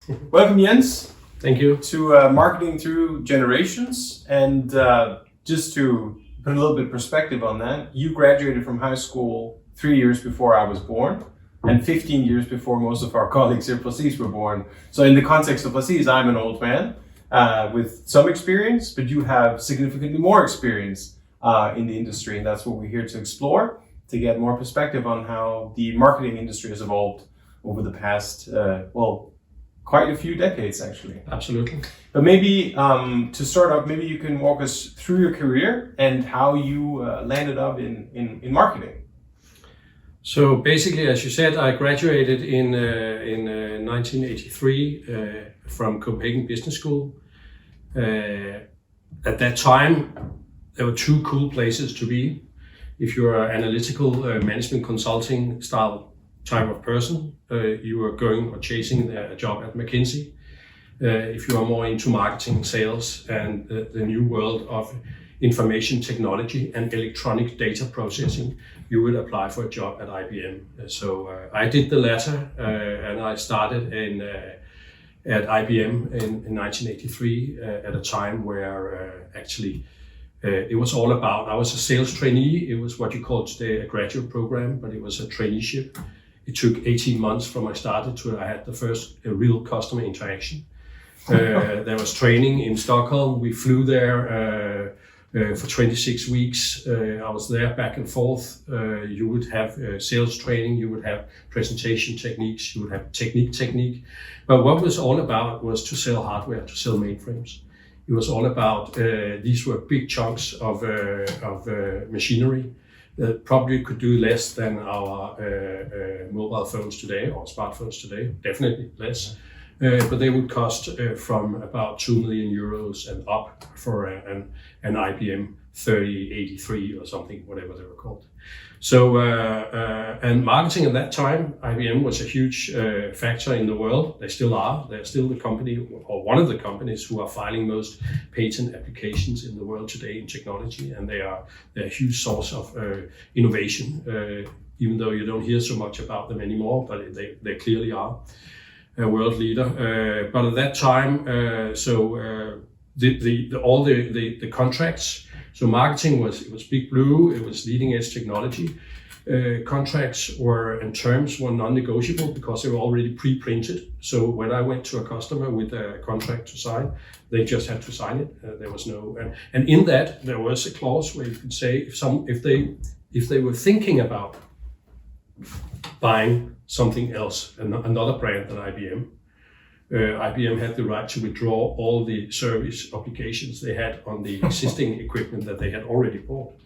Welcome, Jens. Thank you. To Marketing Through Generations. And just to put a little bit of perspective on that, you graduated from high school 3 years before I was born, and 15 years before most of our colleagues at Precis were born. So in the context of Precis, I'm an old man with some experience, but you have significantly more experience in the industry, and that's what we're here to explore, to get more perspective on how the marketing industry has evolved over the past, quite a few decades actually. Absolutely. But maybe to start off, maybe you can walk us through your career and how you landed up in marketing. So basically, as you said, I graduated in 1983 from Copenhagen Business School. At that time, there were two cool places to be. If you're an analytical management consulting style type of person, you were going or chasing a job at McKinsey. If you are more into marketing, sales, and the new world of information technology and electronic data processing, you would apply for a job at IBM. So I did the latter, and I started at IBM in 1983 at a time where it was all about, I was a sales trainee. It was what you call today a graduate program, but it was a traineeship. It took 18 months from I started to I had the first real customer interaction. There was training in Stockholm. We flew there for 26 weeks. I was there back and forth. You would have sales training, you would have presentation techniques, you would have technique. But what it was all about was to sell hardware, to sell mainframes. It was all about, these were big chunks of machinery that probably could do less than our mobile phones today or smartphones today, definitely less. But they would cost from about 2 million euros and up for an IBM 3083 or something, whatever they were called. So, and marketing at that time, IBM was a huge factor in the world. They still are. They're still the company, or one of the companies, who are filing most patent applications in the world today in technology, and they're a huge source of innovation, even though you don't hear so much about them anymore, but they clearly are a world leader. But at that time, all the contracts. So marketing was big blue. It was leading edge technology. Contracts and terms were non-negotiable because they were already pre-printed. So when I went to a customer with a contract to sign, they just had to sign it. There was no, and in that there was a clause where you could say if they were thinking about buying something else, another brand than IBM. IBM had the right to withdraw all the service obligations they had on the existing equipment that they had already bought.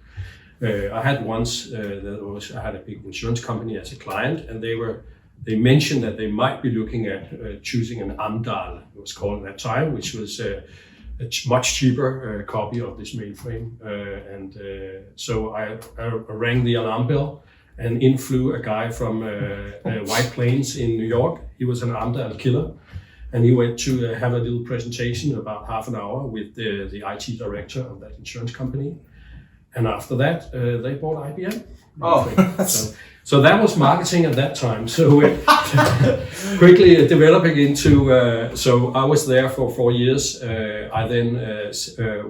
I had I had a big insurance company as a client, and they mentioned that they might be looking at choosing an Amdahl, it was called at that time, which was a much cheaper copy of this mainframe. So I rang the alarm bell, and in flew a guy from White Plains in New York. He was an Amdahl killer, and he went to have a little presentation about half an hour with the IT director of that insurance company. And after that, they bought IBM. Oh, so that was marketing at that time. So quickly developing into, so I was there for 4 years. I then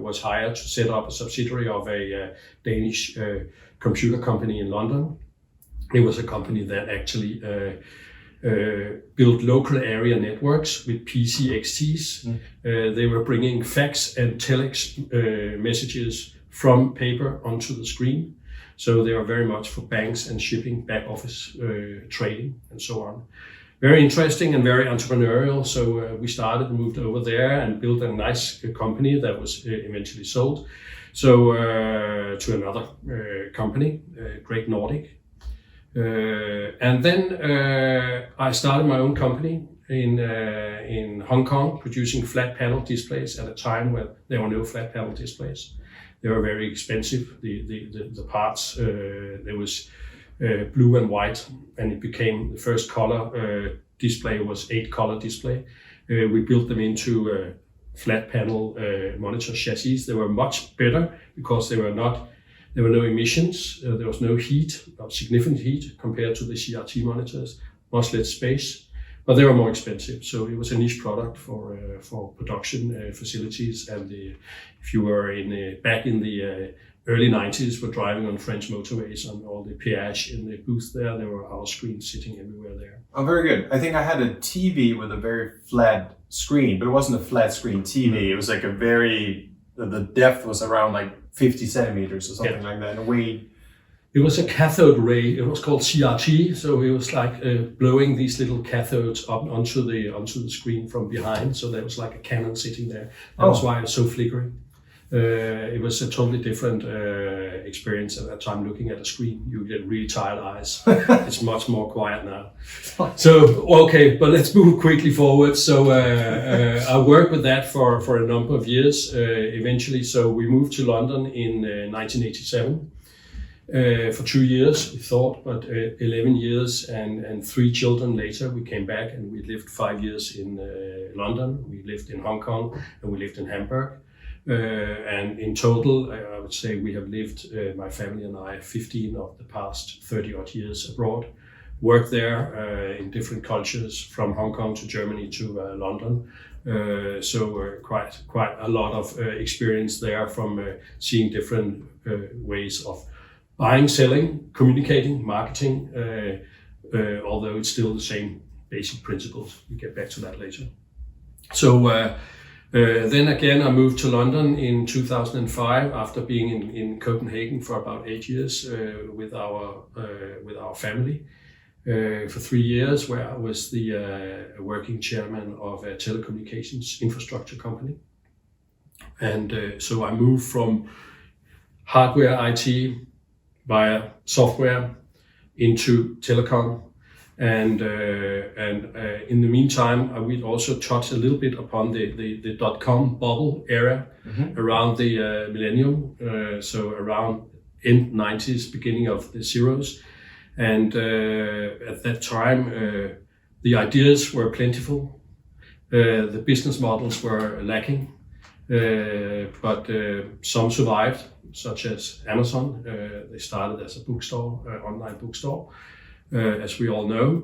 was hired to set up a subsidiary of a Danish computer company in London. It was a company that actually built local area networks with PCXTs. They were bringing fax and telex messages from paper onto the screen. So they are very much for banks and shipping, back office trading, and so on. Very interesting and very entrepreneurial. So we started and moved over there and built a nice company that was eventually sold. So to another company, Great Nordic. And then I started my own company in Hong Kong, producing flat panel displays at a time when there were no flat panel displays. They were very expensive. The parts, there was blue and white, and it became the first color display was 8-color display. We built them into flat panel monitor chassis. They were much better because there were no emissions. There was no heat, not significant heat compared to the CRT monitors. Much less space, but they were more expensive. So it was a niche product for production facilities. And if you were back in the early 90s, were driving on French motorways on all the peage in the booth there were our screens sitting everywhere there. Oh, very good. I think I had a TV with a very flat screen, but it wasn't a flat screen TV. It was like the depth was around like 50 centimeters or something like that. And it was a cathode ray. It was called CRT. So it was like blowing these little cathodes up onto the screen from behind. So there was like a cannon sitting there. That was why it was so flickering. It was a totally different experience at that time looking at a screen. You get really tired eyes. It's much more quiet now. So, okay, but let's move quickly forward. So I worked with that for a number of years eventually. So we moved to London in 1987 for 2 years, we thought, but 11 years and 3 children later, we came back and we lived 5 years in London. We lived in Hong Kong and we lived in Hamburg. And in total, I would say we have lived, my family and I, 15 of the past 30 odd years abroad. Worked there in different cultures, from Hong Kong to Germany to London. So quite a lot of experience there from seeing different ways of buying, selling, communicating, marketing, although it's still the same basic principles. We'll get back to that later. So then again, I moved to London in 2005 after being in Copenhagen for about 8 years with our family for 3 years, where I was the working chairman of a telecommunications infrastructure company. And so I moved from hardware IT via software into telecom. And in the meantime, we'd also touched a little bit upon the .com bubble era around the millennium, so around end 90s, beginning of the zeros. And at that time, the ideas were plentiful, the business models were lacking, but some survived, such as Amazon. They started as a bookstore, online bookstore. As we all know,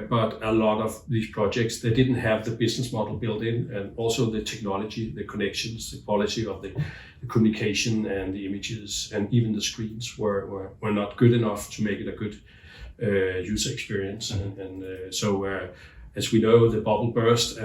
but a lot of these projects, they didn't have the business model built in, and also the technology, the connections, the quality of the communication and the images, and even the screens were not good enough to make it a good user experience. And so as we know, the bubble burst,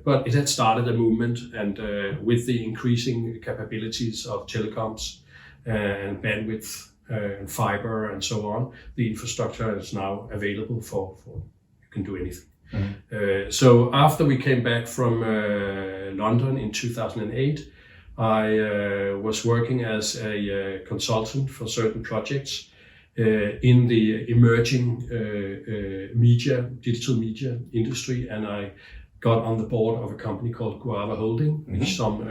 but it had started a movement, and with the increasing capabilities of telecoms and bandwidth, and fiber and so on, the infrastructure is now available for you can do anything. So after we came back from London in 2008, I was working as a consultant for certain projects in the emerging digital media industry, and I got on the board of a company called Guava Holding, which some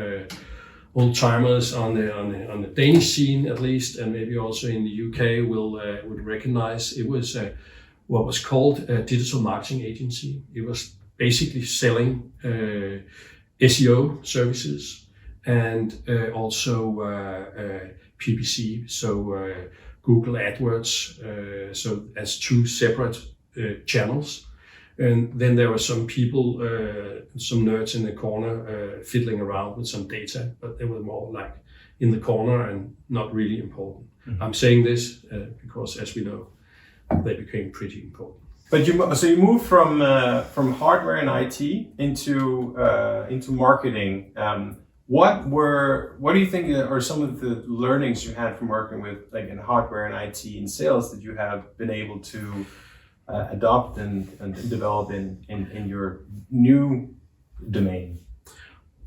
old timers on the Danish scene, at least, and maybe also in the UK would recognize. It was what was called a digital marketing agency. It was basically selling SEO services and also PPC, so Google AdWords, so as 2 separate channels. And then there were some people, some nerds in the corner fiddling around with some data, but they were more like in the corner and not really important. I'm saying this because, as we know, they became pretty important. But you moved from hardware and IT into marketing. What do you think are some of the learnings you had from working with like in hardware and IT and sales that you have been able to adopt and develop in your new domain?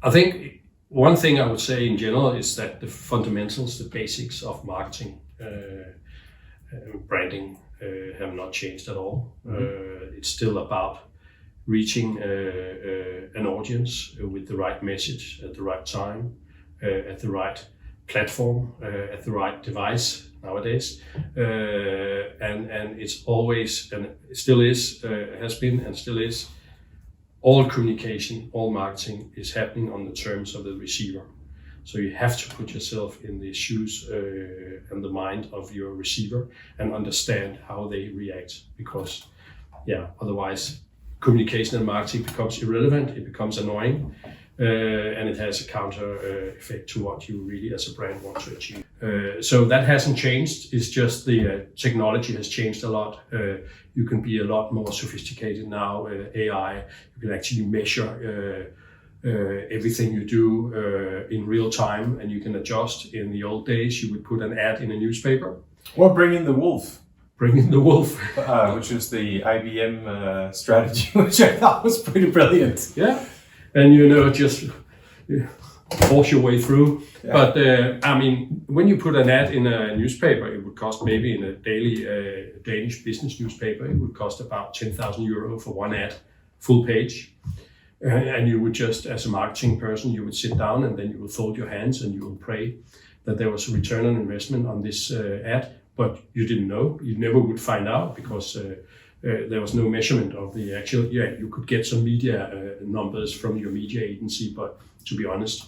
I think one thing I would say in general is that the fundamentals, the basics of marketing, branding have not changed at all. It's still about reaching an audience with the right message at the right time, at the right platform, at the right device nowadays, and it's always, and it still is, has been and still is, all communication, all marketing is happening on the terms of the receiver. So you have to put yourself in the shoes and the mind of your receiver and understand how they react, because otherwise communication and marketing becomes irrelevant, it becomes annoying, and it has a counter effect to what you really as a brand want to achieve. So that hasn't changed, it's just the technology has changed a lot. You can be a lot more sophisticated now, AI, you can actually measure everything you do in real time, and you can adjust. In the old days, you would put an ad in a newspaper. Or bring in the wolf. Bring in the wolf. Which is the IBM strategy, which I thought was pretty brilliant. Yeah, and just force your way through. Yeah. But I mean, when you put an ad in a newspaper, it would cost maybe in a daily Danish business newspaper, it would cost about 10,000 euro for one ad, full page. And you would just, as a marketing person, you would sit down and then you would fold your hands and you would pray that there was a return on investment on this ad, but you didn't know. You never would find out because there was no measurement of the actual. Yeah, you could get some media numbers from your media agency, but to be honest,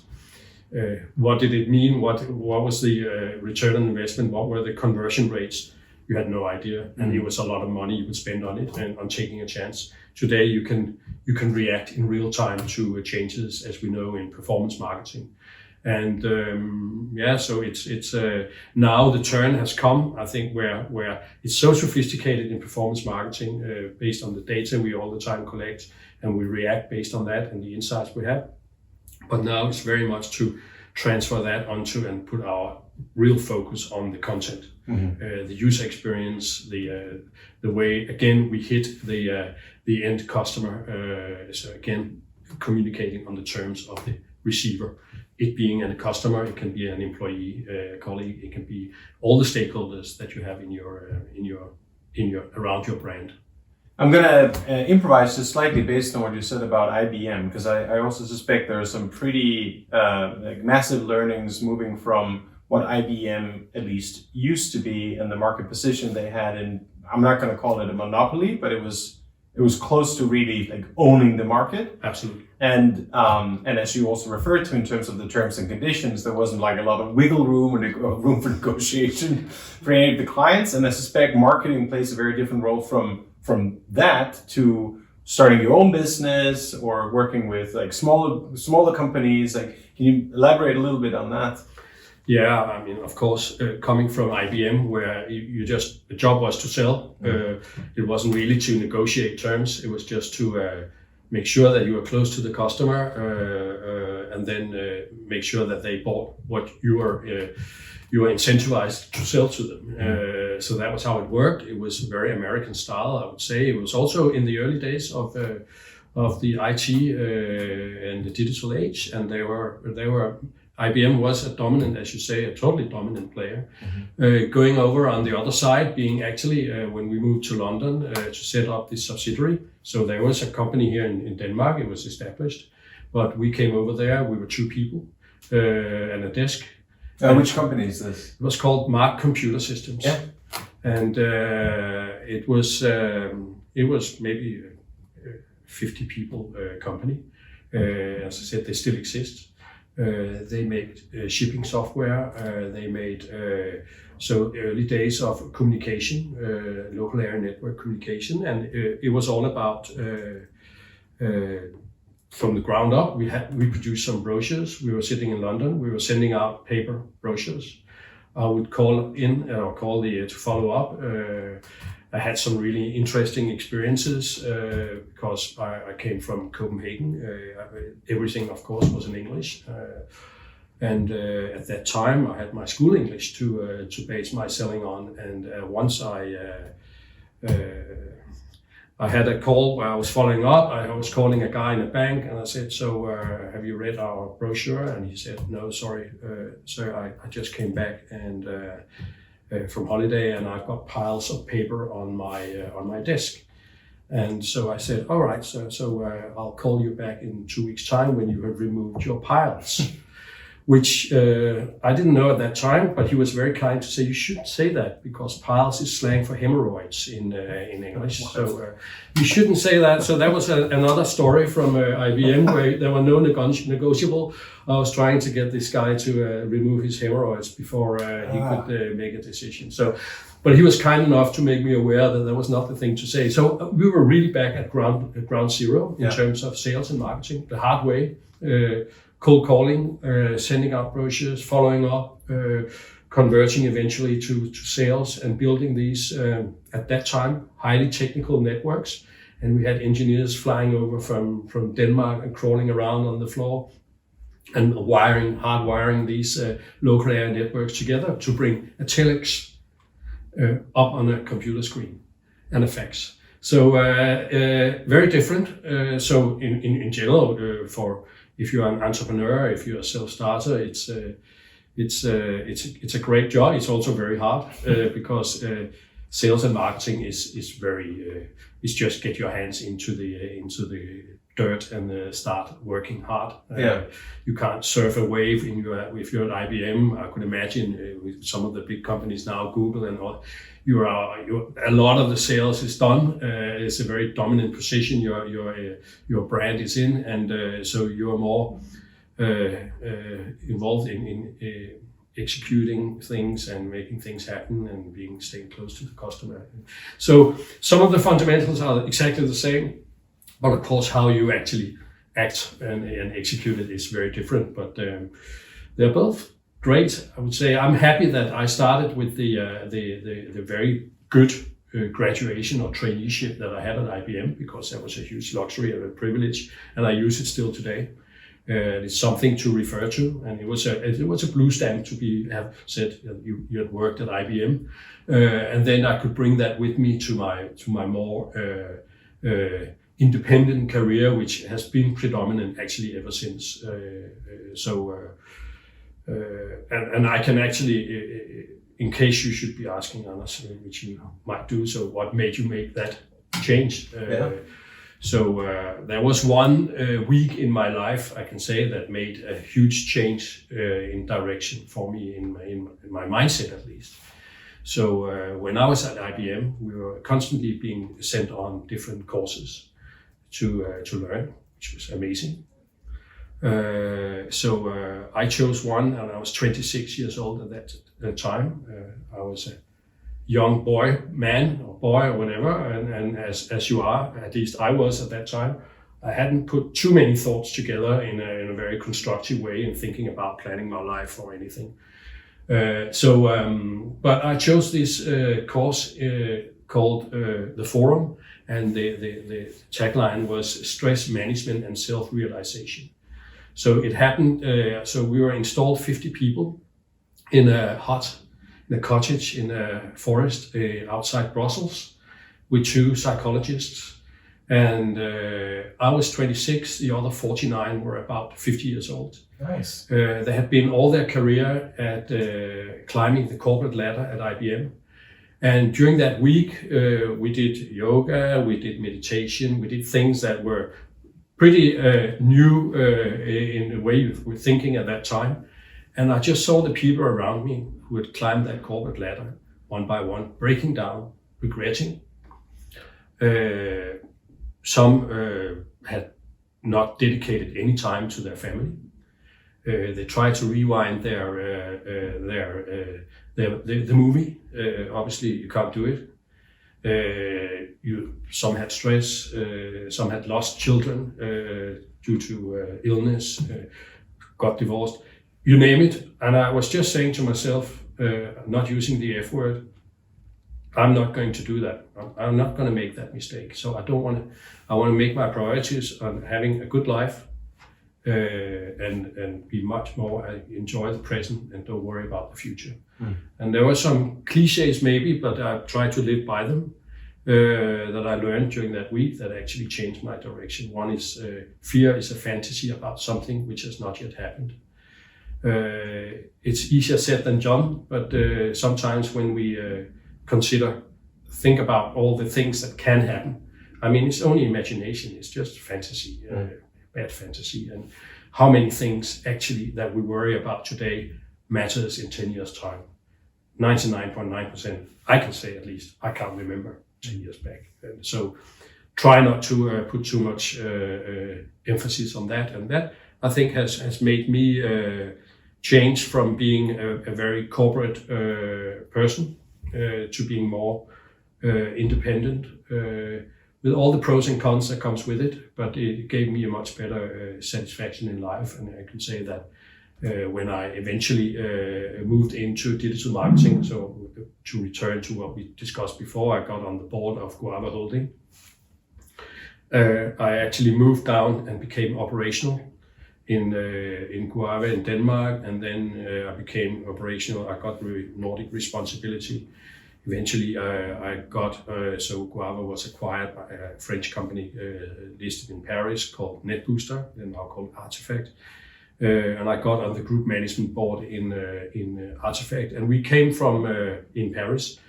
what did it mean? What was the return on investment? What were the conversion rates? You had no idea, and it was a lot of money you could spend on it and on taking a chance. Today, you can react in real time to changes, as we know in performance marketing, and so it's now the turn has come. I think where it's so sophisticated in performance marketing, based on the data we all the time collect, and we react based on that and the insights we have. But now it's very much to transfer that onto and put our real focus on the content, the user experience, the way again we hit the end customer. So again, communicating on the terms of the receiver. It being a customer, it can be an employee, a colleague, it can be all the stakeholders that you have in your around your brand. I'm going to improvise just slightly based on what you said about IBM, because I also suspect there are some pretty massive learnings moving from what IBM at least used to be and the market position they had. And I'm not going to call it a monopoly, but it was close to really like owning the market. Absolutely. And as you also referred to in terms of the terms and conditions, there wasn't like a lot of wiggle room or room for negotiation for any of the clients. And I suspect marketing plays a very different role from that to starting your own business or working with like smaller companies. Like, can you elaborate a little bit on that? Yeah, I mean, of course, coming from IBM, where the job was to sell. It wasn't really to negotiate terms. It was just to make sure that you were close to the customer, and then make sure that they bought what you were incentivized to sell to them. So that was how it worked. It was very American style, I would say. It was also in the early days of the IT and the digital age, and they were. IBM was a dominant, as you say, a totally dominant player. Going over on the other side, being actually, when we moved to London to set up this subsidiary. So there was a company here in Denmark, it was established, but we came over there, we were 2 people and a desk. Which company is this? It was called Mark Computer Systems. Yeah. And it was maybe a 50 people company. As I said, they still exist. They made shipping software. They made so early days of communication, local area network communication, and it was all about from the ground up. We produced some brochures. We were sitting in London. We were sending out paper brochures. I would call to follow up. I had some really interesting experiences because I came from Copenhagen. Everything, of course, was in English. And at that time, I had my school English to base my selling on. And once I had a call where I was following up. I was calling a guy in a bank, and I said, "So, have you read our brochure?" And he said, "No, sorry, sir. I just came back and." From holiday, and I've got piles of paper on my desk. And so I said, all right, so I'll call you back in 2 weeks' time when you have removed your piles. which I didn't know at that time, but he was very kind to say, you shouldn't say that because piles is slang for hemorrhoids in English. So you shouldn't say that. So that was another story from IBM where there were no negotiable. I was trying to get this guy to remove his hemorrhoids before he could make a decision. So, but he was kind enough to make me aware that that was not the thing to say. So we were really back at ground zero in terms of sales and marketing, the hard way. Cold calling, sending out brochures, following up, converting eventually to sales, and building these, at that time, highly technical networks. And we had engineers flying over from Denmark and crawling around on the floor and hard wiring these local area networks together to bring a telex up on a computer screen and a fax. So very different. So in general, if you're an entrepreneur, if you're a self-starter, it's a great job. It's also very hard because sales and marketing is very. It's just get your hands into the dirt and start working hard. You can't surf a wave if you're at IBM. I could imagine with some of the big companies now, Google and all. A lot of the sales is done. It's a very dominant position your brand is in, and so you're more involved in executing things and making things happen and staying close to the customer. So some of the fundamentals are exactly the same, but of course how you actually act and execute it is very different. But they're both great. I would say I'm happy that I started with the very good graduation or traineeship that I had at IBM, because that was a huge luxury and a privilege, and I use it still today. It's something to refer to, and it was a blue stamp to have said that you had worked at IBM, and then I could bring that with me to my more independent career, which has been predominant actually ever since. And I can actually, in case you should be asking, Anders, which you might do, so what made you make that change? So there was one week in my life, I can say, that made a huge change in direction for me, in my mindset at least. So when I was at IBM, we were constantly being sent on different courses to learn, which was amazing. So I chose one, and I was 26 years old at that time. I was a young boy or whatever, and as you are, at least I was at that time. I hadn't put too many thoughts together in a very constructive way in thinking about planning my life or anything. But I chose this course called the Forum, and the tagline was stress management and self-realization. So it happened, so we were installed 50 people in a cottage in a forest outside Brussels with 2 psychologists. And I was 26, the other 49 were about 50 years old. Nice. They had been all their career at climbing the corporate ladder at IBM. And during that week, we did yoga, we did meditation, we did things that were pretty new in the way you were thinking at that time. And I just saw the people around me who had climbed that corporate ladder one by one, breaking down, regretting. Some had not dedicated any time to their family. They tried to rewind the movie. Obviously, you can't do it. Some had stress. Some had lost children due to illness. Got divorced. You name it. And I was just saying to myself, not using the F word, I'm not going to do that. I'm not going to make that mistake. So I want to make my priorities on having a good life and be much more, enjoy the present and don't worry about the future. And there were some cliches maybe, but I tried to live by them that I learned during that week that actually changed my direction. One is fear is a fantasy about something which has not yet happened. It's easier said than done, but sometimes when we think about all the things that can happen, I mean, it's only imagination, it's just fantasy, bad fantasy. how many things actually that we worry about today matters in 10 years time. 99.9%, I can say at least, I can't remember 10 years back. And so try not to put too much emphasis on that. And that, I think, has made me change from being a very corporate person to being more independent, with all the pros and cons that comes with it. But it gave me a much better satisfaction in life. And I can say that when I eventually moved into digital marketing, so to return to what we discussed before, I got on the board of Guava Holding. I actually moved down and became operational in Guava in Denmark, and then I became operational. I got Nordic responsibility. Eventually, I got, so Guava was acquired by a French company listed in Paris called NetBooster, they're now called Artifact. And I got on the group management board in Artifact. And we came from, in Paris,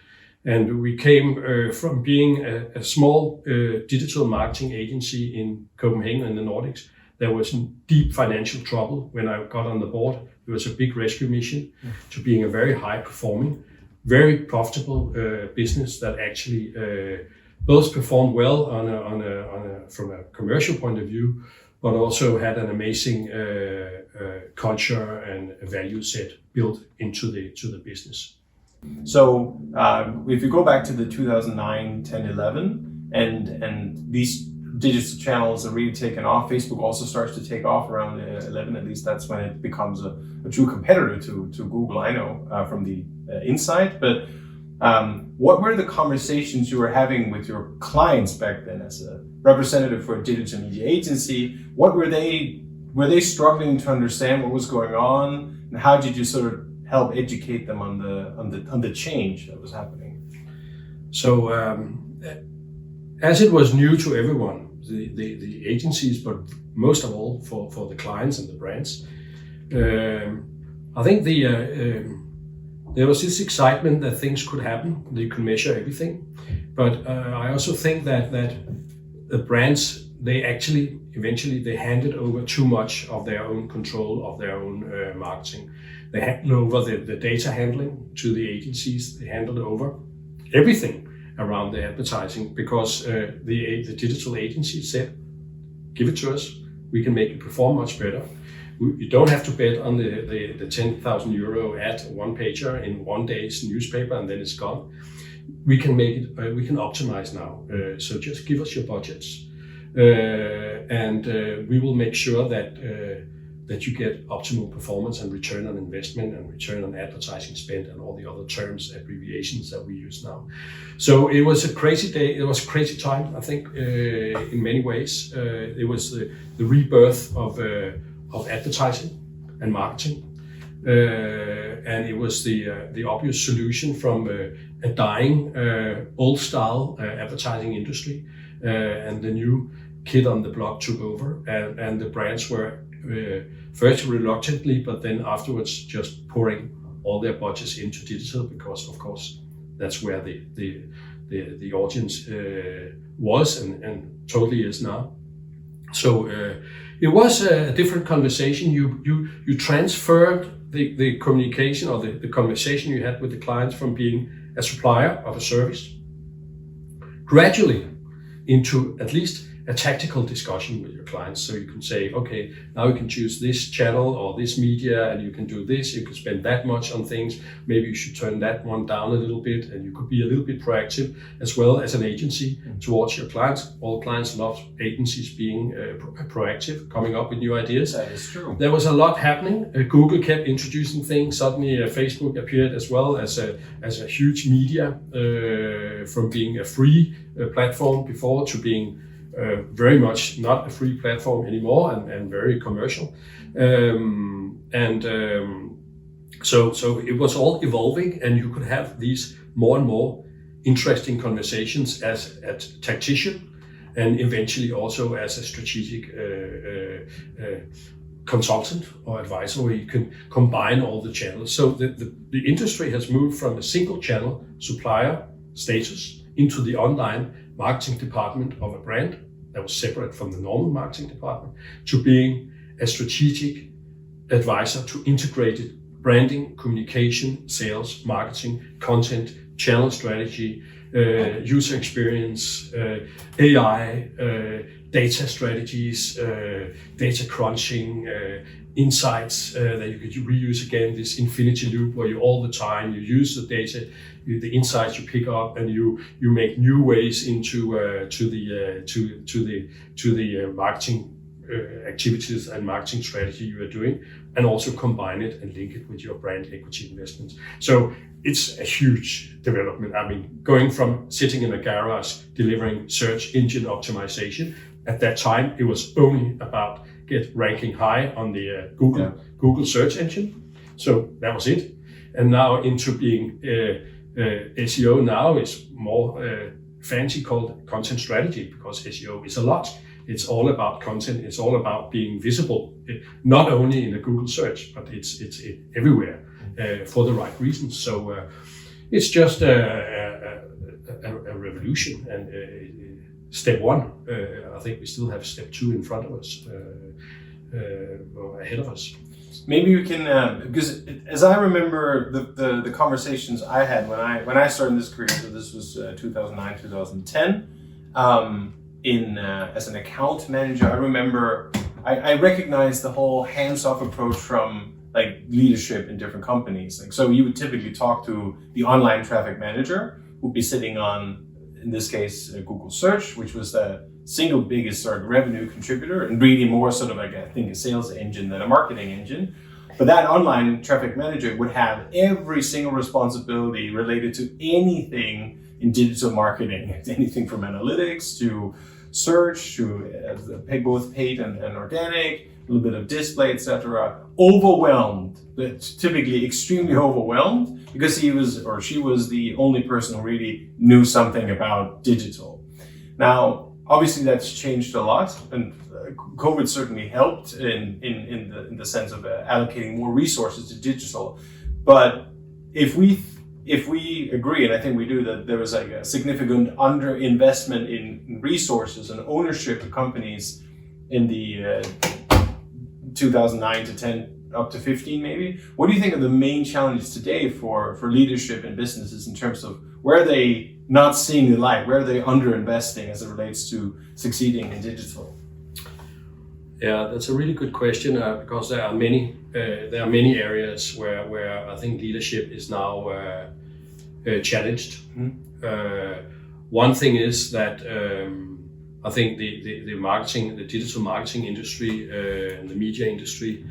and we came from being a small digital marketing agency in Copenhagen and the Nordics. There was deep financial trouble when I got on the board. It was a big rescue mission to being a very high performing, very profitable business that actually both performed well from a commercial point of view, but also had an amazing culture and a value set built into the business. So if you go back to the 2009, 10, 11, and these digital channels are really taken off, Facebook also starts to take off around 11, at least that's when it becomes a true competitor to Google, I know, from the inside. But what were the conversations you were having with your clients back then as a representative for a digital media agency? What were they struggling to understand what was going on, and how did you sort of help educate them on the change that was happening? So as it was new to everyone, the agencies, but most of all for the clients and the brands, I think there was this excitement that things could happen, they could measure everything. But I also think that the brands, they actually eventually they handed over too much of their own control of their own marketing. They handed over the data handling to the agencies. They handed over everything around the advertising because the digital agency said, give it to us, we can make it perform much better. You don't have to bet on the 10,000 euro ad, one pager in one day's newspaper and then it's gone. We can make it, we can optimize now. So just give us your budgets and we will make sure that you get optimal performance and return on investment and return on advertising spend and all the other terms, abbreviations that we use now. So it was a crazy day. It was a crazy time, I think, in many ways. It was the rebirth of advertising and marketing. And it was the obvious solution from a dying old style advertising industry. And the new kid on the block took over and the brands were first reluctantly, but then afterwards just pouring all their budgets into digital because, of course, that's where the audience was and totally is now. So it was a different conversation. You transferred the communication or the conversation you had with the clients from being a supplier of a service gradually into at least a tactical discussion with your clients. So you can say, okay, now you can choose this channel or this media and you can do this, you can spend that much on things. Maybe you should turn that one down a little bit and you could be a little bit proactive as well as an agency towards your clients. All clients love agencies being proactive, coming up with new ideas. That is true. There was a lot happening. Google kept introducing things. Suddenly Facebook appeared as well as a huge media from being a free platform before to being very much not a free platform anymore and very commercial. So it was all evolving and you could have these more and more interesting conversations as a tactician and eventually also as a strategic consultant or advisor where you can combine all the channels. So the industry has moved from a single channel supplier status into the online marketing department of a brand that was separate from the normal marketing department to being a strategic advisor to integrated branding, communication, sales, marketing, content, channel strategy, user experience, AI, data strategies, data crunching, insights that you could reuse again, this infinity loop where you all the time you use the data, the insights you pick up, and you make new ways into to the marketing activities and marketing strategy you are doing, and also combine it and link it with your brand equity investments. So it's a huge development. I mean, going from sitting in a garage delivering search engine optimization, at that time it was only about ranking high on the Google search engine. So that was it. And now into being SEO now is more fancy, called content strategy, because SEO is a lot. It's all about content. It's all about being visible, not only in a Google search, but it's everywhere for the right reasons. So it's just a revolution. And step one, I think we still have step two in front of us, or ahead of us. Maybe you can, because as I remember the conversations I had when I started this career, so this was 2009, 2010, as an account manager, I remember I recognized the whole hands-off approach from like leadership in different companies. Like, so you would typically talk to the online traffic manager who'd be sitting on, in this case, Google Search, which was the single biggest sort of revenue contributor, and really more sort of like, I think, a sales engine than a marketing engine. But that online traffic manager would have every single responsibility related to anything in digital marketing, anything from analytics to search to both paid and organic, a little bit of display, etc. Overwhelmed, but typically extremely overwhelmed, because he was or she was the only person who really knew something about digital. Now, obviously, that's changed a lot, and COVID certainly helped in the sense of allocating more resources to digital. But if we agree, and I think we do, that there was like a significant underinvestment in resources and ownership of companies in the 2009 to 10 up to 15 maybe. What do you think are the main challenges today for leadership in businesses in terms of where are they not seeing the light, where are they underinvesting as it relates to succeeding in digital? Yeah, that's a really good question, because there are many areas where I think leadership is now challenged. Mm-hmm. One thing is that I think the digital marketing industry and the media industry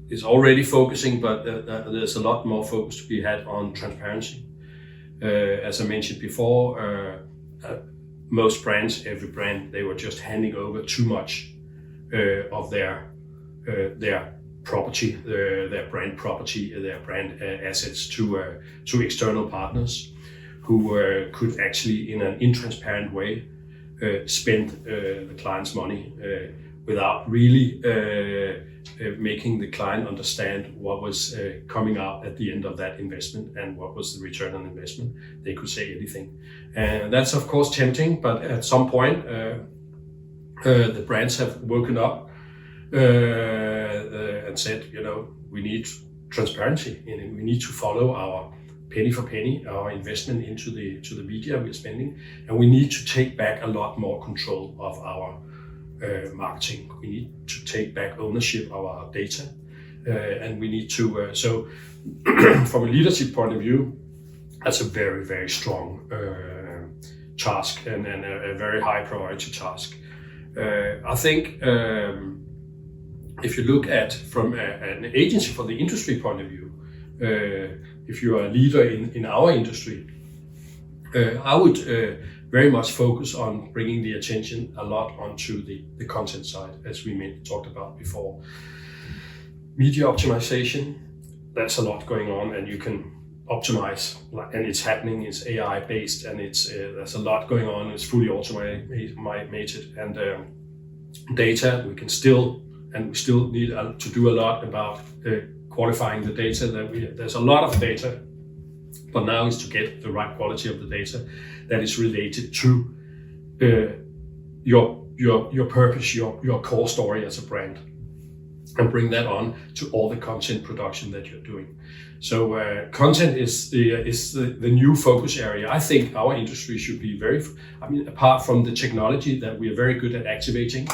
is already focusing, but there's a lot more focus to be had on transparency. As I mentioned before, most brands, every brand, they were just handing over too much of their property, their brand property, their brand assets to external partners who could actually, in an intransparent way, spend the client's money without really making the client understand what was coming out at the end of that investment and what was the return on investment. They could say anything. And that's of course tempting, but at some point the brands have woken up and said, we need transparency, and we need to follow our penny for penny, our investment into the media we're spending, and we need to take back a lot more control of our marketing. We need to take back ownership of our data, and we need to. So, from a leadership point of view, that's a very, very strong task and a very high priority task. I think if you look at from an agency for the industry point of view, if you are a leader in our industry, I would very much focus on bringing the attention a lot onto the content side, as we talked about before. Media optimization, that's a lot going on, and you can optimize, and it's happening. It's AI based, and there's a lot going on. It's fully automated, and data. We still need to do a lot about qualifying the data. There's a lot of data, but now is to get the right quality of the data that is related to your purpose, your core story as a brand, and bring that on to all the content production that you're doing. So content is the new focus area. I think our industry should be apart from the technology that we are very good at activating,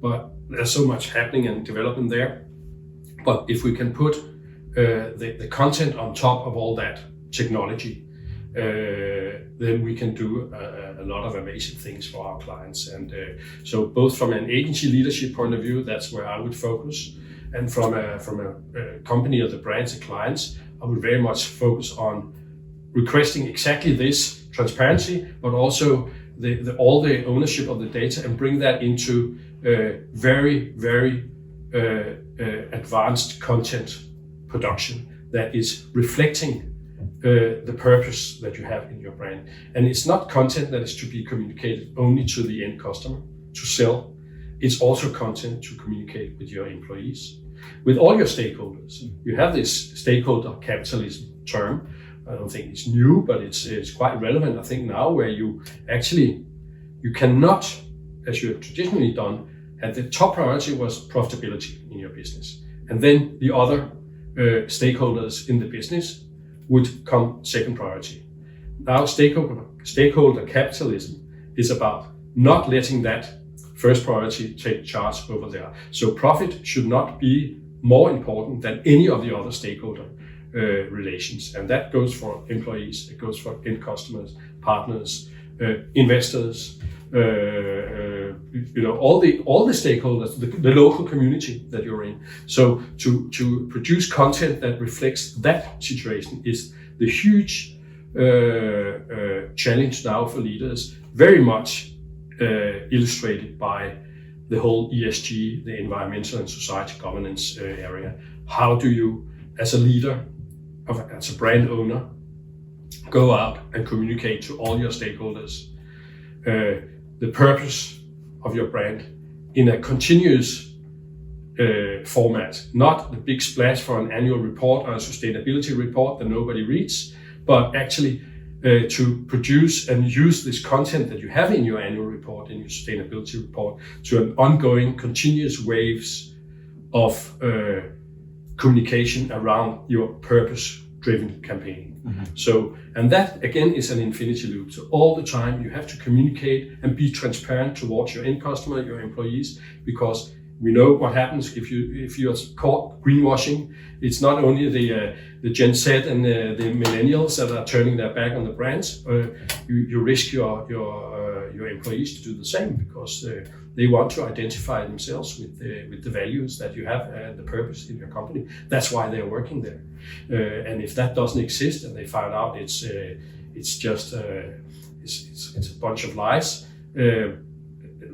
but there's so much happening and development there. But if we can put the content on top of all that technology, then we can do a lot of amazing things for our clients. And so both from an agency leadership point of view, that's where I would focus. And from a company or the brands and clients, I would very much focus on requesting exactly this transparency, but also all the ownership of the data, and bring that into very, very advanced content production that is reflecting the purpose that you have in your brand. And it's not content that is to be communicated only to the end customer to sell. It's also content to communicate with your employees, with all your stakeholders. You have this stakeholder capitalism term. I don't think it's new, but it's quite relevant, I think, now, where you cannot, as you have traditionally done, and the top priority was profitability in your business. And then the other stakeholders in the business would come second priority. Now stakeholder capitalism is about not letting that first priority take charge over there. So profit should not be more important than any of the other stakeholder relations. And that goes for employees, it goes for end customers, partners, investors, all the stakeholders, the local community that you're in. So to produce content that reflects that situation is the huge challenge now for leaders, very much illustrated by the whole ESG, the environmental and society governance area. How do you, as a leader, as a brand owner, go out and communicate to all your stakeholders the purpose of your brand in a continuous format, not the big splash for an annual report or a sustainability report that nobody reads, but actually to produce and use this content that you have in your annual report, in your sustainability report, to an ongoing, continuous waves of communication around your purpose-driven campaign. Mm-hmm. So, and that again is an infinity loop. So all the time you have to communicate and be transparent towards your end customer, your employees, because we know what happens if you are caught greenwashing. It's not only the Gen Z and the millennials that are turning their back on the brands. You risk your employees to do the same, because they want to identify themselves with the values that you have and the purpose in your company. That's why they're working there. And if that doesn't exist and they find out it's just it's a bunch of lies,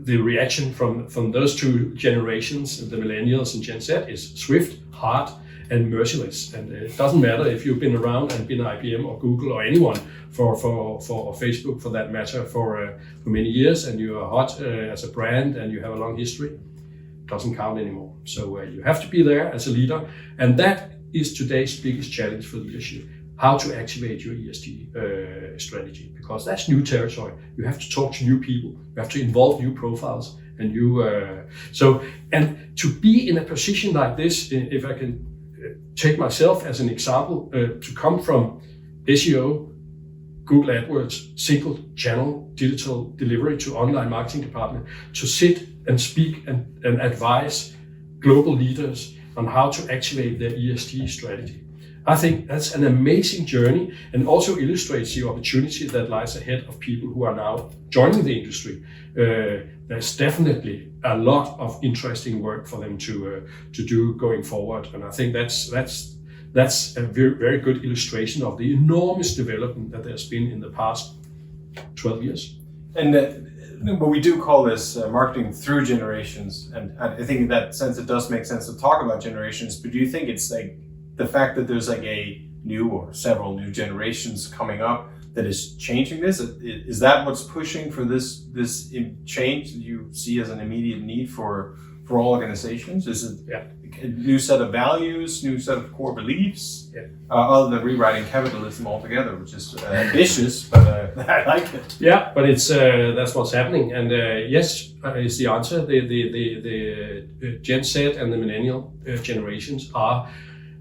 the reaction from those two generations, the millennials and Gen Z, is swift, hard, and merciless. And it doesn't matter if you've been around and been IBM or Google or anyone for Facebook, for that matter, for many years, and you are hot as a brand and you have a long history. It doesn't count anymore. So you have to be there as a leader, and that is today's biggest challenge for leadership: how to activate your ESG strategy, because that's new territory. You have to talk to new people, you have to involve new profiles, and and to be in a position like this, if I can take myself as an example, to come from SEO, Google AdWords, single channel digital delivery, to online marketing department, to sit and speak and advise global leaders on how to activate their ESG strategy. I think that's an amazing journey, and also illustrates the opportunity that lies ahead of people who are now joining the industry. There's definitely a lot of interesting work for them to do going forward, and I think that's a very, very good illustration of the enormous development that there's been in the past 12 years. And but we do call this marketing through generations, and I think in that sense it does make sense to talk about generations. But do you think it's like the fact that there's like a new or several new generations coming up that is changing this? Is that what's pushing for this change that you see as an immediate need for for all organizations? Is it a new set of values, new set of core beliefs, other than rewriting capitalism altogether, which is ambitious, but I like it. Yeah, but it's that's what's happening, and yes, is the answer. The Gen Z and the millennial generations are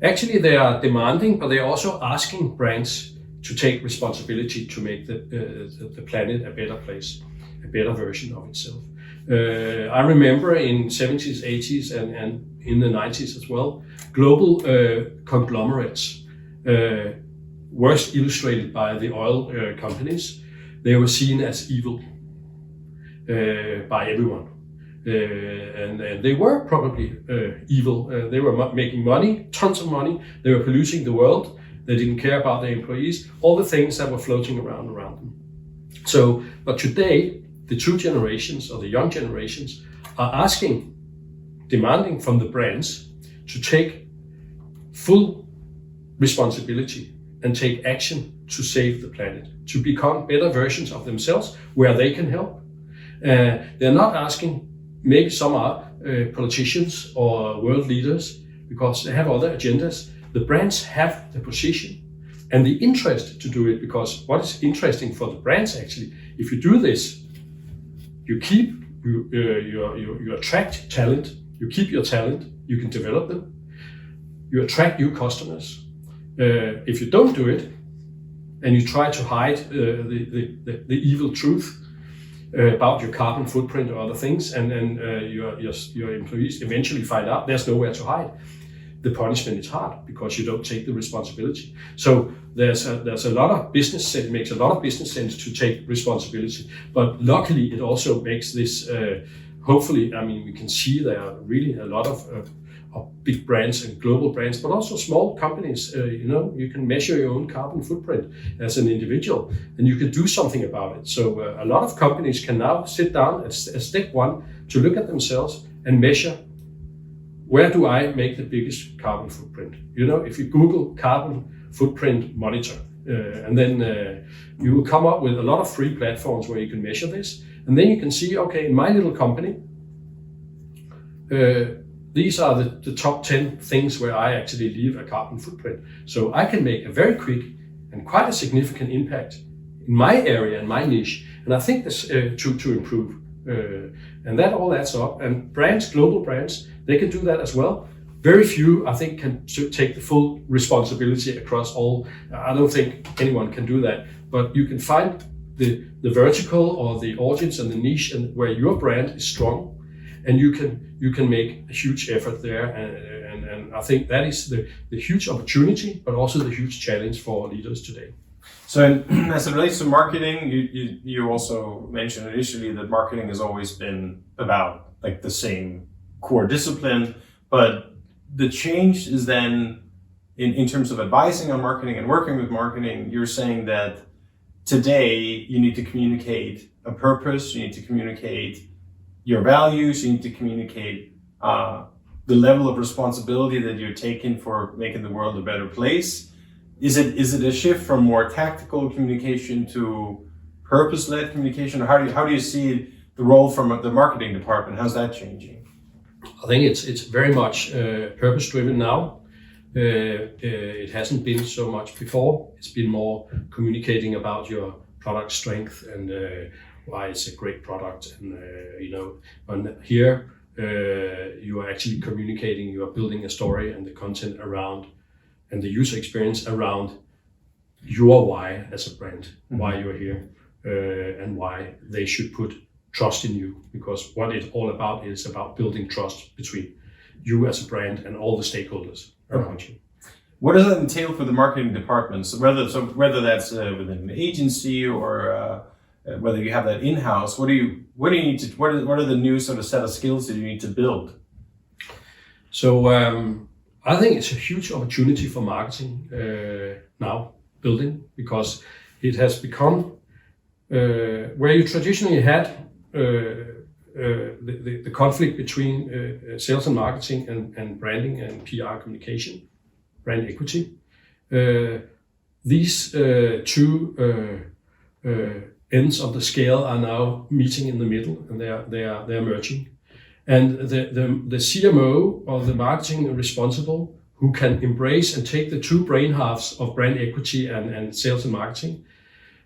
actually, they are demanding, but they're also asking brands to take responsibility to make the planet a better place, a better version of itself. I remember in 70s, 80s, and in the 90s as well, global conglomerates, worst illustrated by the oil companies, they were seen as evil by everyone. And they were probably evil. They were making money, tons of money. They were polluting the world. They didn't care about their employees, all the things that were floating around them. So, but today, the true generations or the young generations are asking, demanding from the brands to take full responsibility and take action to save the planet, to become better versions of themselves where they can help. They're not asking, maybe some are politicians or world leaders because they have other agendas. The brands have the position and the interest to do it, because what is interesting for the brands actually, if you do this, you keep, you attract talent, you keep your talent, you can develop them, you attract new customers. If you don't do it and you try to hide the evil truth about your carbon footprint or other things, and then your employees eventually find out there's nowhere to hide, the punishment is hard because you don't take the responsibility. So there's a lot of business sense. It makes a lot of business sense to take responsibility, but luckily it also makes this. Hopefully, I mean, we can see there are really a lot of big brands and global brands, but also small companies. You can measure your own carbon footprint as an individual, and you can do something about it. So a lot of companies can now sit down as step one to look at themselves and measure, where do I make the biggest carbon footprint? If you Google carbon footprint monitor, and then you will come up with a lot of free platforms where you can measure this. And then you can see, okay, in my little company, these are the top 10 things where I actually leave a carbon footprint. So I can make a very quick and quite a significant impact in my area and my niche. And I think this to improve. And that all adds up. And brands, global brands, they can do that as well. Very few, I think, can take the full responsibility across all. I don't think anyone can do that. But you can find the vertical or the audience and the niche and where your brand is strong, and you can make a huge effort there. And I think that is the huge opportunity, but also the huge challenge for leaders today. So as it relates to marketing, you also mentioned initially that marketing has always been about like the same core discipline, but the change is then in terms of advising on marketing and working with marketing, you're saying that today you need to communicate a purpose, you need to communicate your values, you need to communicate the level of responsibility that you're taking for making the world a better place. Is it a shift from more tactical communication to purpose-led communication? Or how do you see the role from the marketing department? How's that changing? I think it's very much purpose-driven now. It hasn't been so much before. It's been more communicating about your product strength and why it's a great product. And and here you are actually communicating. You are building a story and the content around, and the user experience around your why as a brand, why you're here, and why they should put trust in you, because what it's all about is about building trust between you as a brand and all the stakeholders around you. What does that entail for the marketing departments? Whether that's within an agency or whether you have that in-house, what are the new sort of set of skills that you need to build? So I think it's a huge opportunity for marketing now building, because it has become where you traditionally had the conflict between sales and marketing and branding and PR communication, brand equity. These two ends of the scale are now meeting in the middle, and they are merging. And the CMO or the marketing responsible who can embrace and take the two brain halves of brand equity and sales and marketing,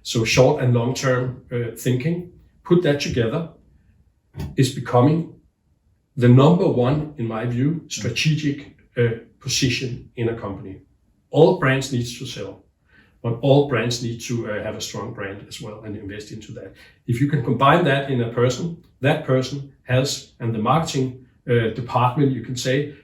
so short and long-term thinking, put that together, is becoming the number one, in my view, strategic position in a company. All brands need to sell, but all brands need to have a strong brand as well and invest into that. If you can combine that in a person, that person has, and the marketing department, you can say,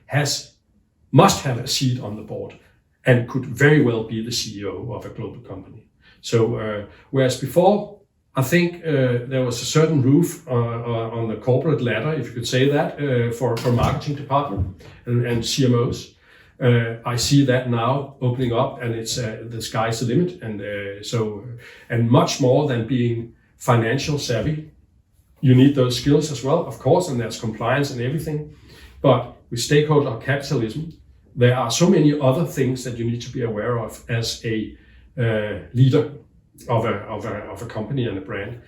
must have a seat on the board and could very well be the CEO of a global company. So whereas before, I think there was a certain roof on the corporate ladder, if you could say that, for marketing department and CMOs. I see that now opening up, and it's the sky's the limit, and much more than being financial savvy. You need those skills as well, of course, and there's compliance and everything. But with stakeholder capitalism, there are so many other things that you need to be aware of as a leader of a company and a brand,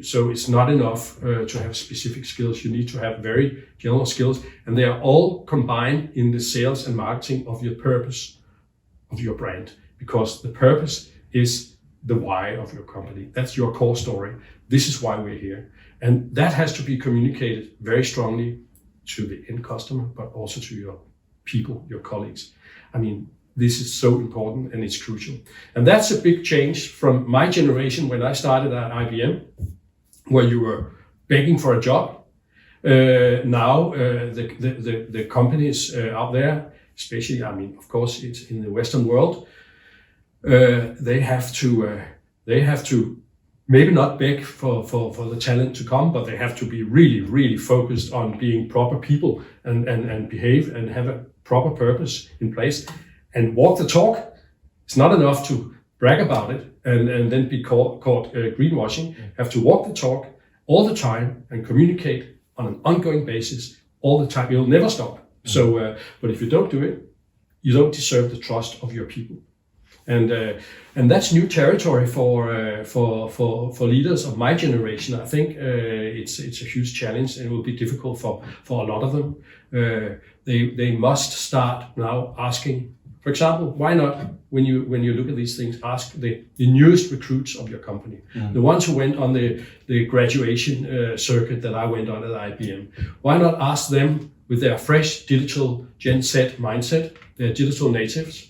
so it's not enough to have specific skills. You need to have very general skills, and they are all combined in the sales and marketing of your purpose of your brand, because the purpose is the why of your company. That's your core story. This is why we're here, and that has to be communicated very strongly to the end customer, but also to your people, your colleagues. I mean, this is so important and it's crucial. And that's a big change from my generation when I started at IBM, where you were begging for a job. Now, the companies out there, especially, I mean, of course, it's in the Western world, they have to maybe not beg for the talent to come, but they have to be really, really focused on being proper people and behave and have a proper purpose in place. And walk the talk. It's not enough to brag about it and then be caught greenwashing. You have to walk the talk all the time and communicate on an ongoing basis all the time. You'll never stop. So, but if you don't do it, you don't deserve the trust of your people. And that's new territory for leaders of my generation. I think it's a huge challenge, and it will be difficult for a lot of them. They must start now asking. For example, why not, when you look at these things, ask the newest recruits of your company, the ones who went on the graduation circuit that I went on at IBM. Why not ask them with their fresh digital Gen Z mindset, they're digital natives,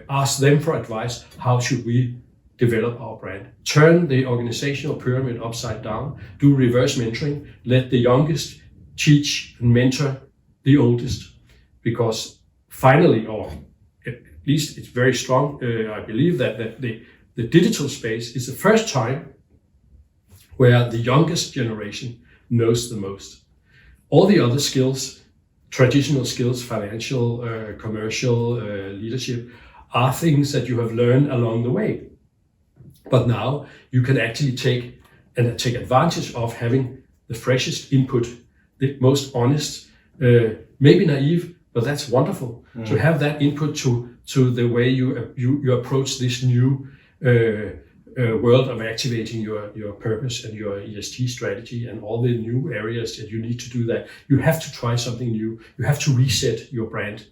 ask them for advice, how should we develop our brand? Turn the organizational pyramid upside down, do reverse mentoring, let the youngest teach and mentor the oldest, because finally, or at least it's very strong, I believe that the digital space is the first time where the youngest generation knows the most. All the other skills, traditional skills, financial, commercial, leadership, are things that you have learned along the way. But now you can actually take advantage of having the freshest input, the most honest, maybe naive, but that's wonderful to have that input to the way you approach this new world of activating your purpose and your ESG strategy and all the new areas that you need to do that. You have to try something new. You have to reset your brand.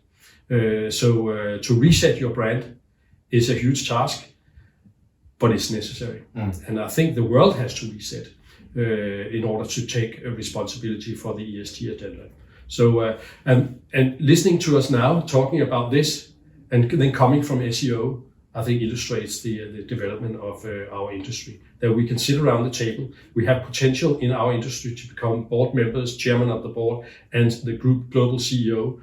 So to reset your brand is a huge task, but it's necessary. And I think the world has to reset in order to take a responsibility for the ESG agenda. So and listening to us now talking about this, and then coming from SEO, I think illustrates the development of our industry. That we can sit around the table. We have potential in our industry to become board members, chairman of the board, and the group global CEO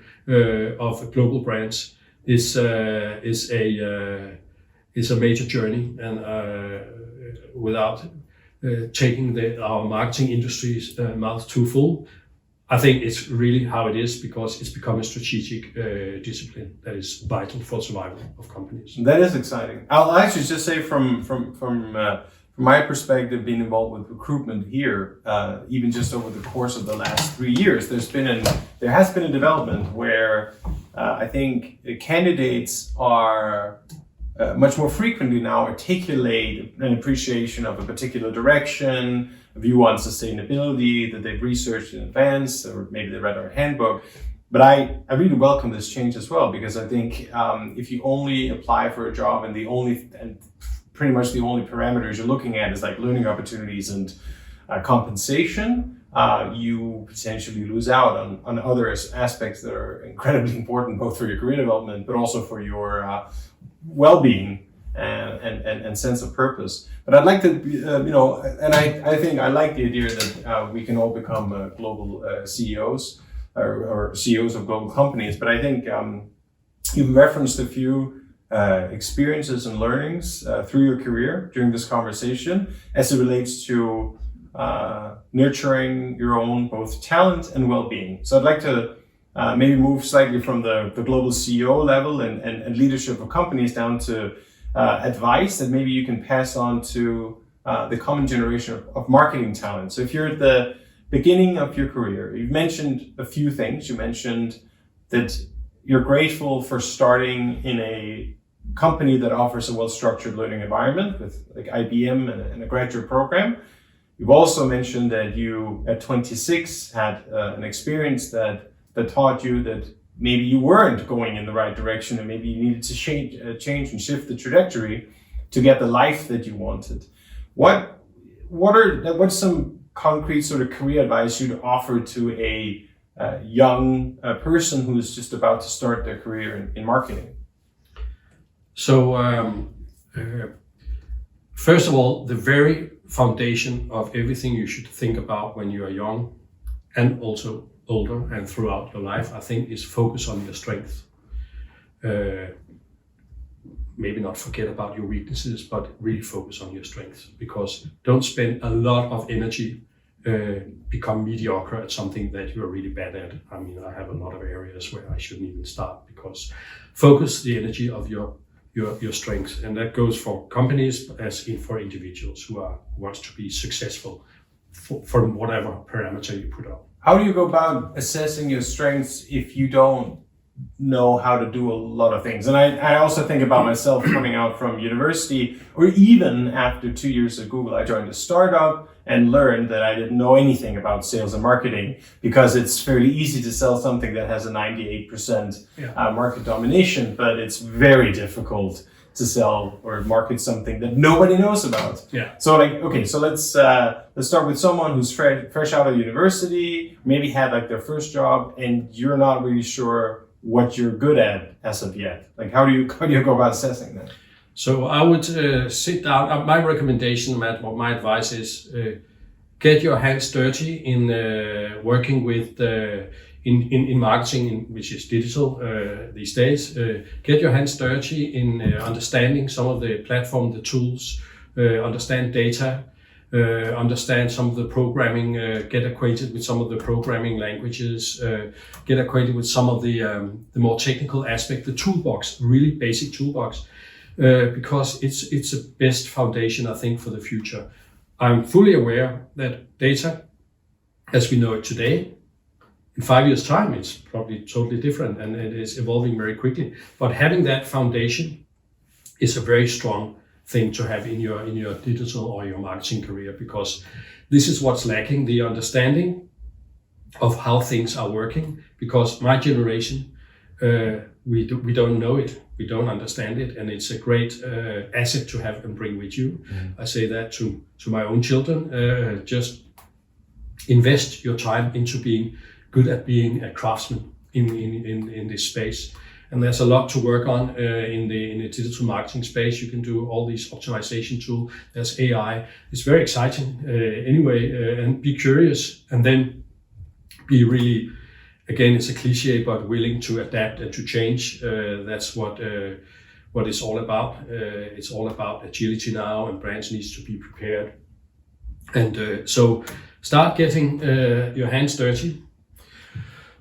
of global brands is a major journey, and without taking our marketing industry's mouth too full. I think it's really how it is, because it's become a strategic discipline that is vital for survival of companies. That is exciting. I'll actually just say from my perspective, being involved with recruitment here, even just over the course of the last 3 years, there has been a development where I think the candidates are much more frequently now articulate an appreciation of a particular direction, view on sustainability that they've researched in advance, or maybe they read our handbook. But I really welcome this change as well, because I think if you only apply for a job and pretty much the only parameters you're looking at is like learning opportunities and compensation, you potentially lose out on other aspects that are incredibly important, both for your career development, but also for your well-being and sense of purpose. But I'd like to, and I think I like the idea that we can all become global CEOs or CEOs of global companies. But I think you've referenced a few experiences and learnings through your career during this conversation as it relates to nurturing your own both talent and well-being. So I'd like to maybe move slightly from the global CEO level and leadership of companies down to advice that maybe you can pass on to the common generation of marketing talent. So if you're at the beginning of your career, you've mentioned a few things. You mentioned that you're grateful for starting in a company that offers a well-structured learning environment with like IBM and a graduate program. You've also mentioned that you, at 26, had an experience that taught you that maybe you weren't going in the right direction, and maybe you needed to change and shift the trajectory to get the life that you wanted. What's some concrete sort of career advice you'd offer to a young person who's just about to start their career in marketing? So, first of all, the very foundation of everything you should think about when you are young and also older and throughout your life, I think, is focus on your strengths. Maybe not forget about your weaknesses, but really focus on your strengths, because don't spend a lot of energy become mediocre at something that you're really bad at. I mean, I have a lot of areas where I shouldn't even start, because focus the energy of your strengths, and that goes for companies as in for individuals who wants to be successful from whatever parameter you put up. How do you go about assessing your strengths if you don't know how to do a lot of things? And I also think about myself coming out from university, or even after 2 years at Google, I joined a startup and learned that I didn't know anything about sales and marketing, because it's fairly easy to sell something that has a 98% market domination, but it's very difficult to sell or market something that nobody knows about. Yeah. So so let's start with someone who's fresh out of university, maybe had like their first job, and you're not really sure what you're good at as of yet. Like how do you go about assessing that? So I would sit down. My recommendation, Matt, or my advice is get your hands dirty in working with in marketing, which is digital these days. Get your hands dirty in understanding some of the platform, the tools, understand data, understand some of the programming, get acquainted with some of the programming languages, get acquainted with some of the more technical aspect, the toolbox, really basic toolbox. Because it's a best foundation, I think, for the future. I'm fully aware that data, as we know it today, in 5 years' time, it's probably totally different, and it is evolving very quickly. But having that foundation is a very strong thing to have in your digital or your marketing career, because this is what's lacking, the understanding of how things are working. Because my generation, we don't know it. We don't understand it, and it's a great asset to have and bring with you. I say that to my own children. Just invest your time into being good at being a craftsman in this space. And there's a lot to work on in the digital marketing space. You can do all these optimization tools. There's AI. It's very exciting anyway, and be curious, and then be really, again, it's a cliche, but willing to adapt and to change. That's what it's all about. It's all about agility now, and brands needs to be prepared. And so start getting your hands dirty,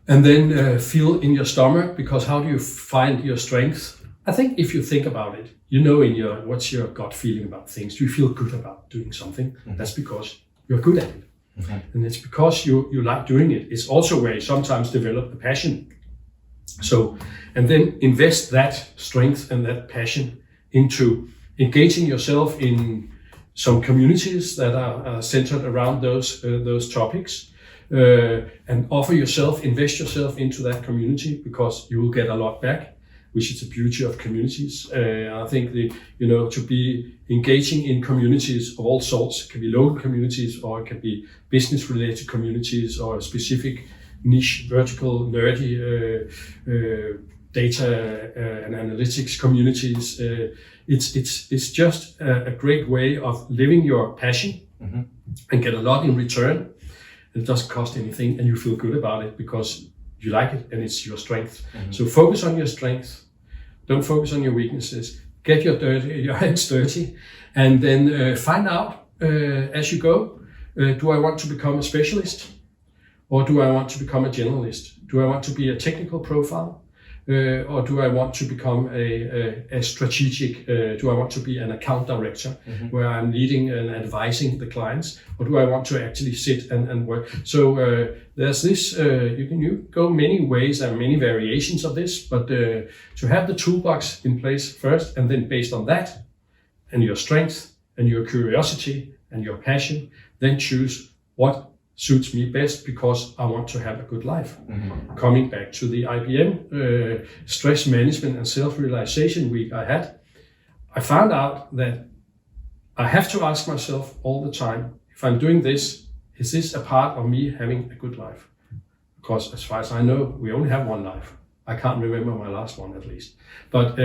and then feel in your stomach, because how do you find your strength? I think if you think about it, you know what's your gut feeling about things. Do you feel good about doing something? Mm-hmm. That's because you're good at it. Mm-hmm. And it's because you like doing it. It's also where you sometimes develop a passion. So, and then invest that strength and that passion into engaging yourself in some communities that are centered around those topics, and invest yourself into that community, because you will get a lot back, which is the beauty of communities. I think to be engaging in communities of all sorts. It can be local communities, or it can be business related communities, or specific niche, vertical, nerdy data and analytics communities. It's just a great way of living your passion and get a lot in return. And it doesn't cost anything, and you feel good about it because you like it and it's your strength. So focus on your strength. Don't focus on your weaknesses. Get your hands dirty, and then find out as you go. Do I want to become a specialist, or do I want to become a generalist? Do I want to be a technical profile, or do I want to become a strategic? Do I want to be an account director where I'm leading and advising the clients, or do I want to actually sit and work? So there's this. You can go many ways and many variations of this, but to have the toolbox in place first, and then based on that and your strength and your curiosity and your passion, then choose what suits me best, because I want to have a good life. Coming back to the IBM stress management and self-realization week I had, I found out that I have to ask myself all the time, if I'm doing this, is this a part of me having a good life? Because as far as I know, we only have one life. I can't remember my last one, at least. But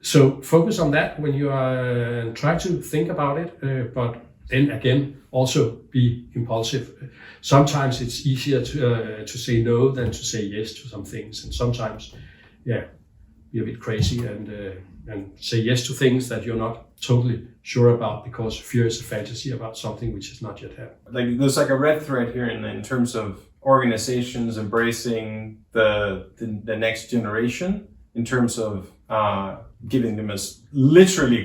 so focus on that when you are try to think about it, but then again, also be impulsive. Sometimes it's easier to say no than to say yes to some things, and sometimes, be a bit crazy and say yes to things that you're not totally sure about, because fear is a fantasy about something which has not yet happened. Like there's like a red thread here in terms of organizations embracing the next generation, in terms of giving them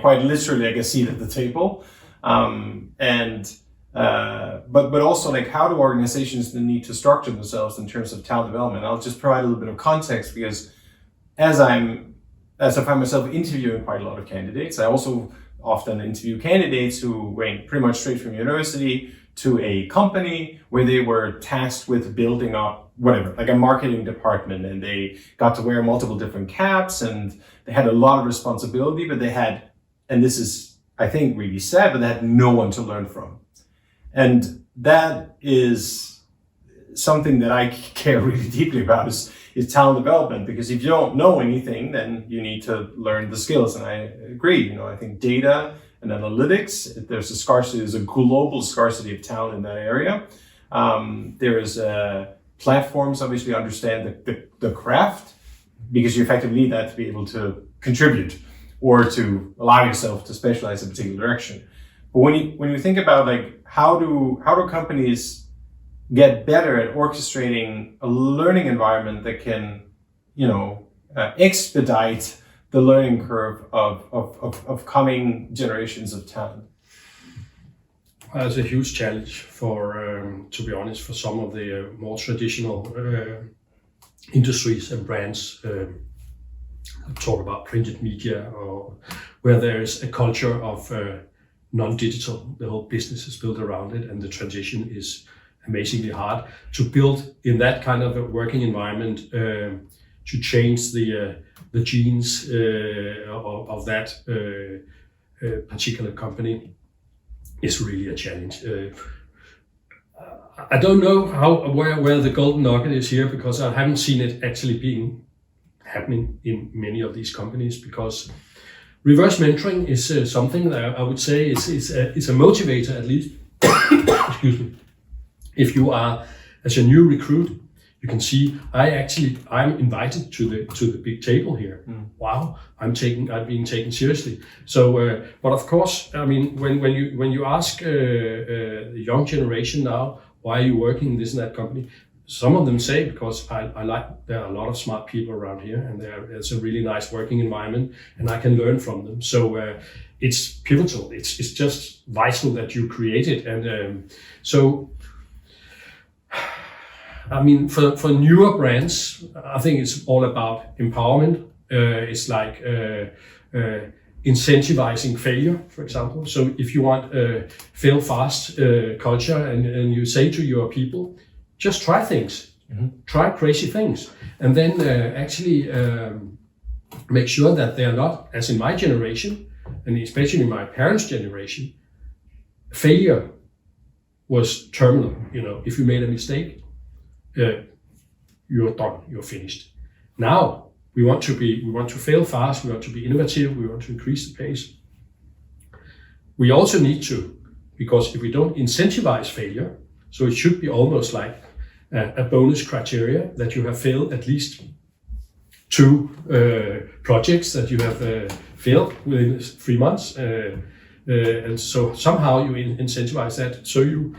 quite literally, like a seat at the table. But also, like, how do organizations need to structure themselves in terms of talent development? I'll just provide a little bit of context, because as I find myself interviewing quite a lot of candidates, I also often interview candidates who went pretty much straight from university to a company where they were tasked with building up whatever, like a marketing department, and they got to wear multiple different caps, and they had a lot of responsibility, but they had, and this is, I think, really sad, but they had no one to learn from. And that is something that I care really deeply about, is talent development, because if you don't know anything, then you need to learn the skills. And I agree, I think data and analytics, there's a global scarcity of talent in that area. There is platforms obviously understand the craft, because you effectively need that to be able to contribute or to allow yourself to specialize in a particular direction. But when you think about, like, how do companies get better at orchestrating a learning environment that can, expedite the learning curve of coming generations of talent? It's a huge challenge to be honest, for some of the more traditional industries and brands. Talk about printed media, or where there is a culture of non-digital. The whole business is built around it, and the transition is amazingly hard to build in that kind of a working environment. To change the genes of that particular company is really a challenge. I don't know where the golden nugget is here, because I haven't seen it actually happening in many of these companies, because reverse mentoring is something that I would say is a motivator, at least. Excuse me. If you are, as a new recruit, you can see I'm invited to the big table here. Wow, I'm being taken seriously. So, but of course, I mean, when you ask the young generation now, why are you working in this and that company? Some of them say, because I like, there are a lot of smart people around here, and it's a really nice working environment, and I can learn from them. So it's pivotal. It's just vital that you create it. And so, I mean, for newer brands, I think it's all about empowerment. It's like incentivizing failure, for example. So if you want a fail fast culture and you say to your people, just try things, try crazy things, and then actually make sure that they are not, as in my generation, and especially my parents' generation, failure was terminal. You know, if you made a mistake, you're done, you're finished. Now we want to fail fast, we want to be innovative, we want to increase the pace. We also need to, because if we don't incentivize failure, so it should be almost like a bonus criteria that you have failed at least 2 projects that you have failed within 3 months. And so somehow you incentivize that. So you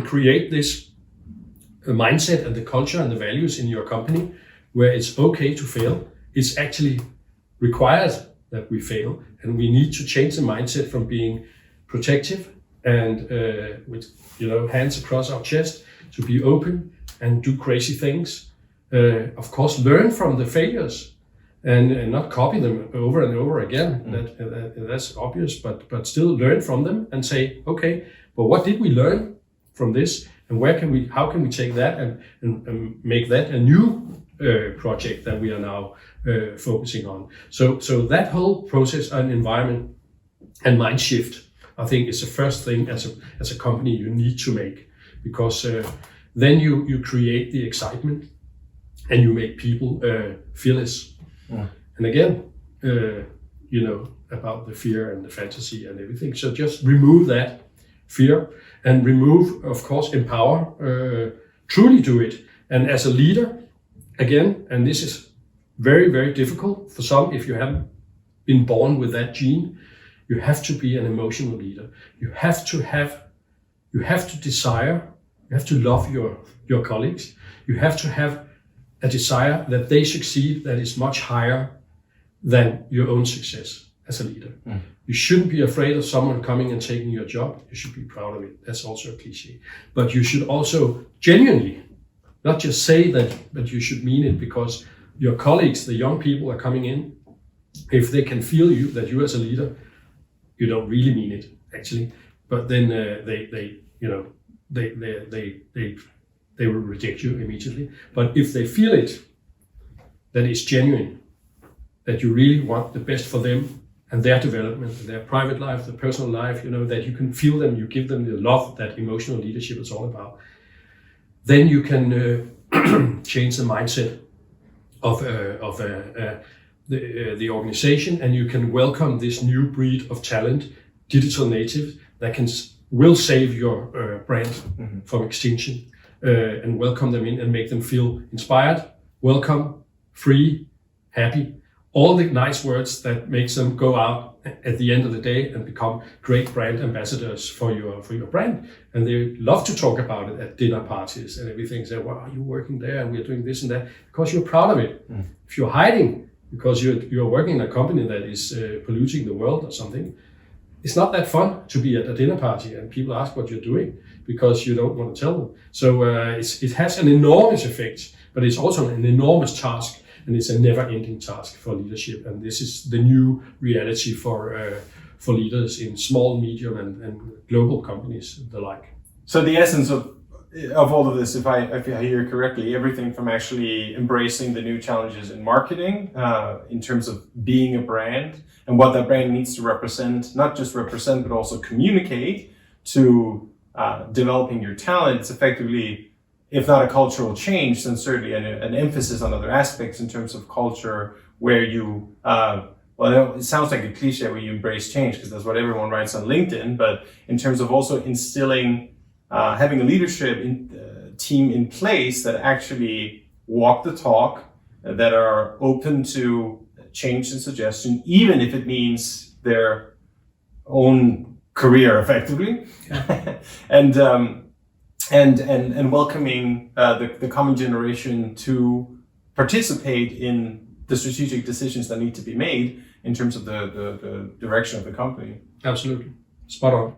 create this mindset and the culture and the values in your company where it's okay to fail. It's actually required that we fail, and we need to change the mindset from being protective and with hands across our chest to be open and do crazy things. Of course, learn from the failures and not copy them over and over again. That's obvious, but still learn from them and say, okay, but what did we learn from this, and how can we take that and make that a new project that we are now focusing on. So that whole process and environment and mind shift, I think, is the first thing as a company you need to make, because then you create the excitement and you make people fearless. And again, about the fear and the fantasy and everything. So just remove that fear and remove, of course, empower, truly do it. And as a leader, again, and this is very, very difficult for some if you haven't been born with that gene, you have to be an emotional leader. You have to desire, you have to love your colleagues. You have to have a desire that they succeed that is much higher than your own success as a leader. You shouldn't be afraid of someone coming and taking your job. You should be proud of it. That's also a cliche. But you should also genuinely, not just say that, but you should mean it, because your colleagues, the young people are coming in, if they can feel that you as a leader, you don't really mean it actually, but then they will reject you immediately. But if they feel it, that it's genuine, that you really want the best for them and their development, their private life, their personal life, that you can feel them, you give them the love that emotional leadership is all about, then you can change the mindset of the organization, and you can welcome this new breed of talent, digital natives, that will save your brand from extinction, and welcome them in and make them feel inspired, welcome, free, happy. All the nice words that makes them go out at the end of the day and become great brand ambassadors for your brand. And they love to talk about it at dinner parties and everything. Say, wow, you're working there and we're doing this and that, because you're proud of it. If you're hiding because you're working in a company that is polluting the world or something, it's not that fun to be at a dinner party and people ask what you're doing because you don't want to tell them. So it has an enormous effect, but it's also an enormous task. And it's a never-ending task for leadership, and this is the new reality for leaders in small, medium, and global companies, the like. So the essence of all of this, if I hear correctly, everything from actually embracing the new challenges in marketing, in terms of being a brand and what that brand needs to represent, not just represent, but also communicate, to developing your talent. It's effectively, if not a cultural change, then certainly an emphasis on other aspects in terms of culture, where you, it sounds like a cliche where you embrace change, because that's what everyone writes on LinkedIn, but in terms of also instilling, having a leadership team in place that actually walk the talk, that are open to change and suggestion, even if it means their own career effectively. And welcoming the coming generation to participate in the strategic decisions that need to be made in terms of the direction of the company. Absolutely. Spot on.